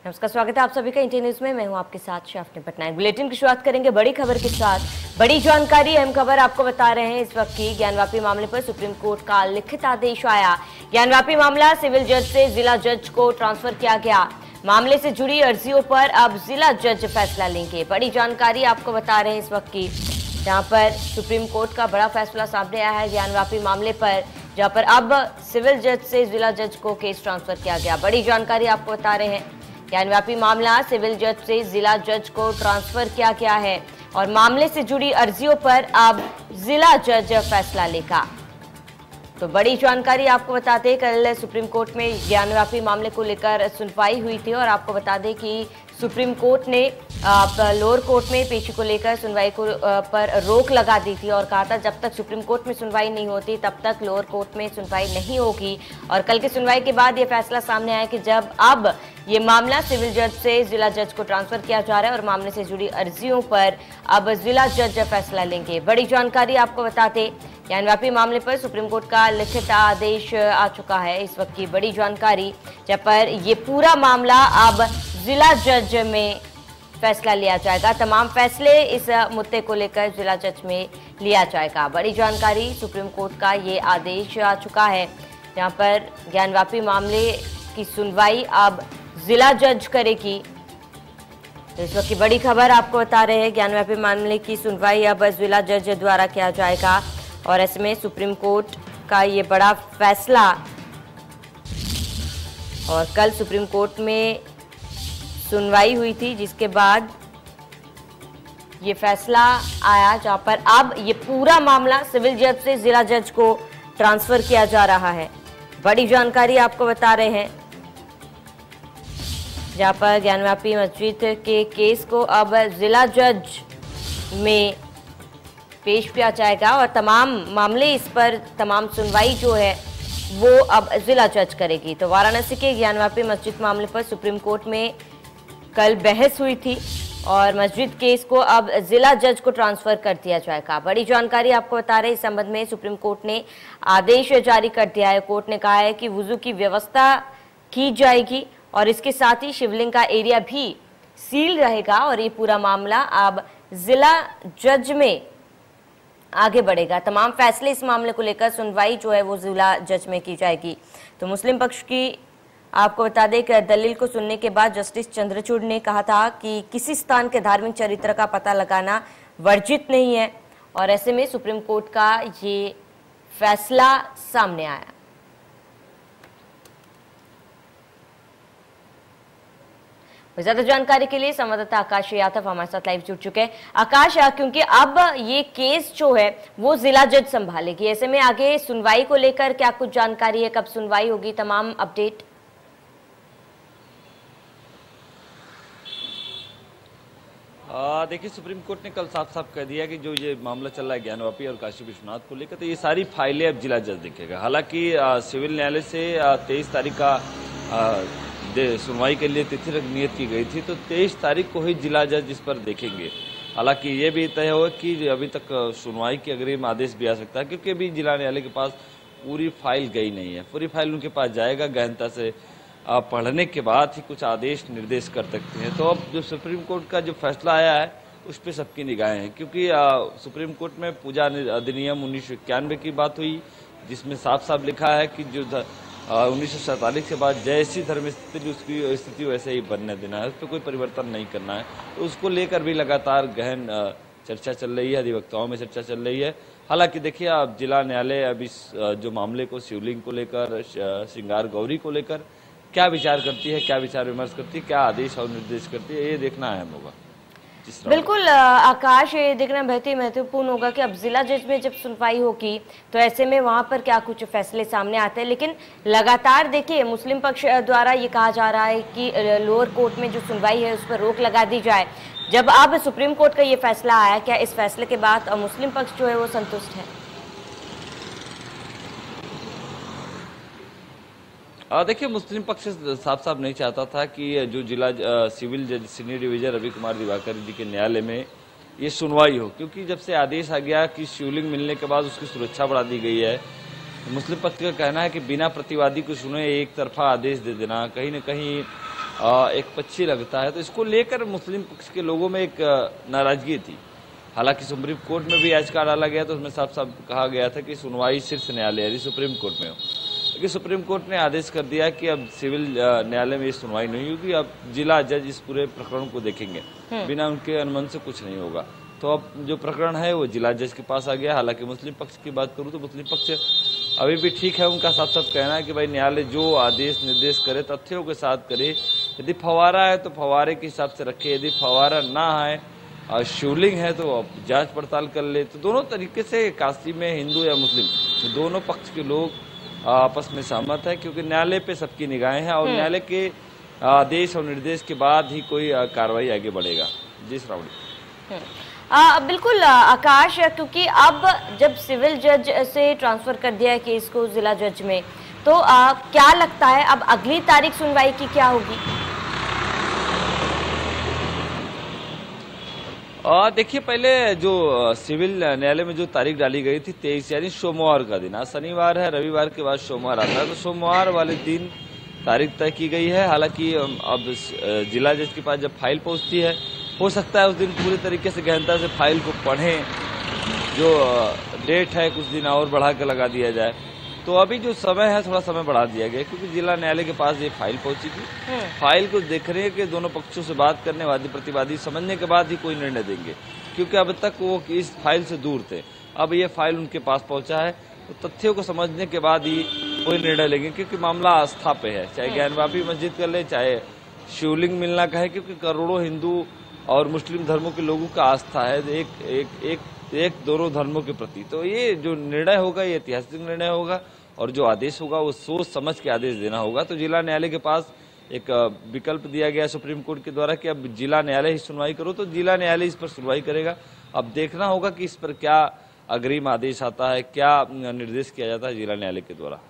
नमस्कार, स्वागत है आप सभी का इंडिया न्यूज में। मैं हूं आपके साथ शाफनी पटनायक। बुलेटिन की शुरुआत करेंगे बड़ी खबर के साथ। बड़ी जानकारी, अहम खबर आपको बता रहे हैं इस वक्त की। ज्ञानवापी मामले पर सुप्रीम कोर्ट का लिखित आदेश आया। ज्ञानवापी मामला सिविल जज से जिला जज को ट्रांसफर किया गया। मामले से जुड़ी अर्जियों पर अब जिला जज फैसला लेंगे। बड़ी जानकारी आपको बता रहे हैं इस वक्त की, जहां पर सुप्रीम कोर्ट का बड़ा फैसला सामने आया है ज्ञानवापी मामले पर, जहां पर अब सिविल जज से जिला जज को केस ट्रांसफर किया गया। बड़ी जानकारी आपको बता रहे हैं, ज्ञानवापी मामला सिविल जज से जिला जज को ट्रांसफर किया गया है और मामले से जुड़ी अर्जियों पर अब जिला जज फैसला लेगा। तो बड़ी जानकारी आपको बता दें, कल सुप्रीम कोर्ट में ज्ञानवापी मामले को लेकर सुनवाई हुई थी और आपको बता दें कि सुप्रीम कोर्ट ने लोअर कोर्ट में पेशी को लेकर सुनवाई को पर रोक लगा दी थी और कहा था जब तक सुप्रीम कोर्ट में सुनवाई नहीं होती तब तक लोअर कोर्ट में सुनवाई नहीं होगी। और कल की सुनवाई के बाद ये फैसला सामने आया कि जब अब ये मामला सिविल जज से जिला जज को ट्रांसफर किया जा रहा है और मामले से जुड़ी अर्जियों पर अब जिला जज फैसला लेंगे। बड़ी जानकारी आपको बताते, ज्ञानवापी मामले पर सुप्रीम कोर्ट का लिखित आदेश आ चुका है। इस वक्त की बड़ी जानकारी, जब पर ये पूरा मामला अब जिला जज में फैसला लिया जाएगा। तमाम फैसले इस मुद्दे को लेकर जिला जज में लिया जाएगा। बड़ी जानकारी, सुप्रीम कोर्ट का ये आदेश आ चुका है, जहां पर ज्ञानवापी मामले की सुनवाई अब जिला जज करेगी। तो इस वक्त की बड़ी खबर आपको बता रहे हैं, ज्ञानवापी मामले की सुनवाई अब जिला जज द्वारा किया जाएगा और ऐसे में सुप्रीम कोर्ट का ये बड़ा फैसला। और कल सुप्रीम कोर्ट में सुनवाई हुई थी जिसके बाद ये फैसला आया, जहां पर अब ये पूरा मामला सिविल जज से जिला जज को ट्रांसफर किया जा रहा है। बड़ी जानकारी आपको बता रहे हैं, जहां पर ज्ञानवापी मस्जिद के केस को अब जिला जज में पेश किया जाएगा और तमाम मामले इस पर तमाम सुनवाई जो है वो अब जिला जज करेगी। तो वाराणसी के ज्ञानवापी मस्जिद मामले पर सुप्रीम कोर्ट में कल बहस हुई थी और मस्जिद केस को अब जिला जज को ट्रांसफर कर दिया जाएगा। बड़ी जानकारी आपको बता रहे हैं, इस संबंध में सुप्रीम कोर्ट ने आदेश जारी कर दिया है। कोर्ट ने कहा है कि वुजू की व्यवस्था की जाएगी और इसके साथ ही शिवलिंग का एरिया भी सील रहेगा और ये पूरा मामला अब जिला जज में आगे बढ़ेगा। तमाम फैसले इस मामले को लेकर सुनवाई जो है वो जिला जज में की जाएगी। तो मुस्लिम पक्ष की आपको बता दें कि दलील को सुनने के बाद जस्टिस चंद्रचूड़ ने कहा था कि किसी स्थान के धार्मिक चरित्र का पता लगाना वर्जित नहीं है और ऐसे में सुप्रीम कोर्ट का ये फैसला सामने आया। ज्यादा जानकारी के लिए संवाददाता आकाश यादव हमारे साथ लाइव जुड़ चुके हैं। आकाश, क्योंकि अब ये केस जो है वो जिला जज संभालेगी, ऐसे में आगे सुनवाई को लेकर क्या कुछ जानकारी है, कब सुनवाई होगी, तमाम अपडेट? देखिए, सुप्रीम कोर्ट ने कल साफ साफ कह दिया कि जो ये मामला चल रहा है ज्ञानवापी और काशी विश्वनाथ को लेकर, तो ये सारी फाइलें अब जिला जज देखेगा। हालांकि सिविल न्यायालय से 23 तारीख का सुनवाई के लिए तिथि नियत की गई थी, तो 23 तारीख को ही जिला जज इस पर देखेंगे। हालांकि ये भी तय हो कि अभी तक सुनवाई के अग्रिम आदेश भी आ सकता है, क्योंकि अभी जिला न्यायालय के पास पूरी फाइल गई नहीं है। पूरी फाइल उनके पास जाएगा, गहनता से पढ़ने के बाद ही कुछ आदेश निर्देश कर सकते हैं। तो अब जो सुप्रीम कोर्ट का जो फैसला आया है उस पर सबकी निगाहें हैं, क्योंकि सुप्रीम कोर्ट में पूजा अधिनियम 1991 की बात हुई, जिसमें साफ साफ लिखा है कि जो 1947 के बाद जैसी धर्म स्थिति उसकी स्थिति वैसे ही बनने देना है, उस पर कोई परिवर्तन नहीं करना है। तो उसको लेकर भी लगातार गहन चर्चा चल रही है, अधिवक्ताओं में चर्चा चल रही है। हालांकि देखिए, अब जिला न्यायालय अब इस जो मामले को शिवलिंग को लेकर, श्रृंगार गौरी को लेकर क्या विचार करती है, क्या विचार विमर्श करती है, क्या आदेश और निर्देश करती है, ये देखना अहम होगा। बिल्कुल आकाश, ये देखना बहुत ही महत्वपूर्ण होगा कि अब जिला जज में जब सुनवाई होगी तो ऐसे में वहां पर क्या कुछ फैसले सामने आते हैं। लेकिन लगातार देखिए, मुस्लिम पक्ष द्वारा ये कहा जा रहा है कि लोअर कोर्ट में जो सुनवाई है उस पर रोक लगा दी जाए। जब अब सुप्रीम कोर्ट का ये फैसला आया, क्या इस फैसले के बाद मुस्लिम पक्ष जो है वो संतुष्ट है? देखिए, मुस्लिम पक्ष साफ साफ नहीं चाहता था कि जो जिला सिविल जज सीनियर डिवीजन रवि कुमार दिवाकर जी के न्यायालय में ये सुनवाई हो, क्योंकि जब से आदेश आ गया कि शिवलिंग मिलने के बाद उसकी सुरक्षा बढ़ा दी गई है, मुस्लिम पक्ष का कहना है कि बिना प्रतिवादी को सुने एक तरफा आदेश दे देना कहीं न कहीं एक पक्षी लगता है, तो इसको लेकर मुस्लिम पक्ष के लोगों में एक नाराजगी थी। हालांकि सुप्रीम कोर्ट में भी याचिका डाला गया तो उसमें साफ साफ कहा गया था कि सुनवाई शीर्ष न्यायालय यानी सुप्रीम कोर्ट में हो, लेकिन सुप्रीम कोर्ट ने आदेश कर दिया कि अब सिविल न्यायालय में ये सुनवाई नहीं होगी, अब जिला जज इस पूरे प्रकरण को देखेंगे, बिना उनके अनुमति से कुछ नहीं होगा। तो अब जो प्रकरण है वो जिला जज के पास आ गया। हालांकि मुस्लिम पक्ष की बात करूं तो मुस्लिम पक्ष अभी भी ठीक है, उनका साफ साफ कहना है कि भाई न्यायालय जो आदेश निर्देश करे तथ्यों के साथ करे। यदि फवारा है तो फवारे के हिसाब से रखे, यदि फवारा ना है, शिवलिंग है तो जांच पड़ताल कर ले। तो दोनों तरीके से काशी में हिंदू या मुस्लिम दोनों पक्ष के लोग आपस में सहमत है, क्योंकि न्यायालय पे सबकी निगाहें हैं और न्यायालय के आदेश और निर्देश के बाद ही कोई कार्रवाई आगे बढ़ेगा। जी श्रावणी। बिल्कुल आकाश, क्योंकि अब जब सिविल जज से ट्रांसफर कर दिया है केस को जिला जज में, तो क्या लगता है अब अगली तारीख सुनवाई की क्या होगी? देखिए, पहले जो सिविल न्यायालय में जो तारीख डाली गई थी 23 यानी सोमवार का दिन, आज शनिवार है, रविवार के बाद सोमवार आता है, तो सोमवार वाले दिन तारीख तय की गई है। हालांकि अब जिला जज के पास जब फाइल पहुंचती है, हो सकता है उस दिन पूरी तरीके से गहनता से फाइल को पढ़ें, जो डेट है कुछ दिन और बढ़ा के लगा दिया जाए। तो अभी जो समय है थोड़ा समय बढ़ा दिया गया, क्योंकि जिला न्यायालय के पास ये फाइल पहुंची थी। फाइल को देखने के दोनों पक्षों से बात करने, वादी प्रतिवादी समझने के बाद ही कोई निर्णय देंगे, क्योंकि अब तक वो इस फाइल से दूर थे। अब ये फाइल उनके पास पहुंचा है, तो तथ्यों को समझने के बाद ही कोई निर्णय लेंगे, क्योंकि मामला आस्था पे है। चाहे ज्ञानवापी मस्जिद कर ले, चाहे शिवलिंग मिलना का है, क्योंकि करोड़ों हिंदू और मुस्लिम धर्मों के लोगों का आस्था है एक दोनों धर्मों के प्रति। तो ये जो निर्णय होगा ये ऐतिहासिक निर्णय होगा, और जो आदेश होगा वो सोच समझ के आदेश देना होगा। तो जिला न्यायालय के पास एक विकल्प दिया गया सुप्रीम कोर्ट के द्वारा कि अब जिला न्यायालय ही सुनवाई करो, तो जिला न्यायालय इस पर सुनवाई करेगा। अब देखना होगा कि इस पर क्या अग्रिम आदेश आता है, क्या निर्देश किया जाता है जिला न्यायालय के द्वारा।